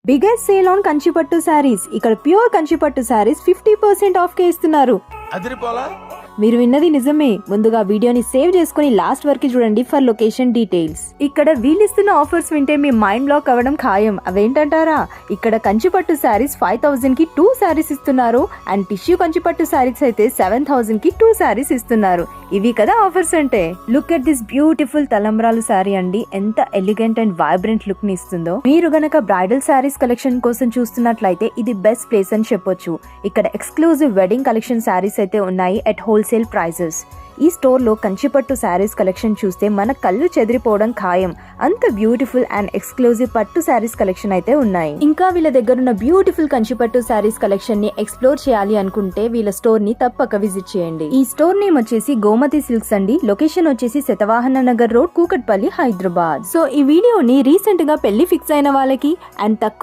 Biggest sale on కంచిపట్టు శారీస్. ఇక్కడ pure Kanchipattu saris 50% of కే ఇస్తున్నారు. మీరు విన్నది నిజమే. ముందుగా వీడియోని సేవ్ చేసుకుని లాస్ట్ వరకు చూడండి ఫర్ లొకేషన్ డీటెయిల్స్. ఇక్కడ వీళ్ళిస్తున్న ఆఫర్స్ వింటే మీ మైండ్ బ్లాక్ అవ్వడం ఖాయం. అవేంటంటారా? ఇక్కడ కంచిపట్టు శారీస్ 5000 కి 2 శారీస్ ఇస్తున్నారు. అండ్ టిష్యూ కంచిపట్టు శారీస్ అయితే 7000 కి 2 శారీస్ ఇస్తున్నారు. ఇవి కదా ఆఫర్స్ అంటే. లుక్ ఎట్ దిస్ బ్యూటిఫుల్ తలంబ్రాలు శారీ అండి. ఎంత ఎలిగెంట్ అండ్ వైబ్రెంట్ లుక్ ని ఇస్తుందో. మీరు గనక బ్రైడల్ శారీస్ కలెక్షన్ కోసం చూస్తున్నట్లయితే ఇది బెస్ట్ ప్లేస్ అని చెప్పొచ్చు. ఇక్కడ ఎక్స్క్లూజివ్ వెడ్డింగ్ కలెక్షన్ శారీస్ అయితే ఉన్నాయి ఎట్ హోల్సేల్ ప్రైజెస్. ఈ స్టోర్ లో కంచిపట్టు శారీస్ కలెక్షన్ చూస్తే మన కళ్ళు చెదిరిపోవడం ఖాయం. అంత బ్యూటిఫుల్ అండ్ ఎక్స్క్లూజివ్ పట్టు శారీస్ కలెక్షన్ అయితే ఉన్నాయి. ఇంకా వీళ్ళ దగ్గర ఉన్న బ్యూటిఫుల్ కంచిపట్టు శారీస్ కలెక్షన్ ని ఎక్స్ప్లోర్ చేయాలి అనుకుంటే వీళ్ళ స్టోర్ ని తప్పక విజిట్ చేయండి. ఈ స్టోర్ నేమ్ వచ్చేసి గోమతి సిల్క్స్ అండి. లొకేషన్ వచ్చేసి శతవాహన నగర్ రోడ్, కూకట్పల్లి, హైదరాబాద్. సో ఈ వీడియోని రీసెంట్ గా పెళ్లి ఫిక్స్ అయిన వాళ్ళకి అండ్ తక్కువ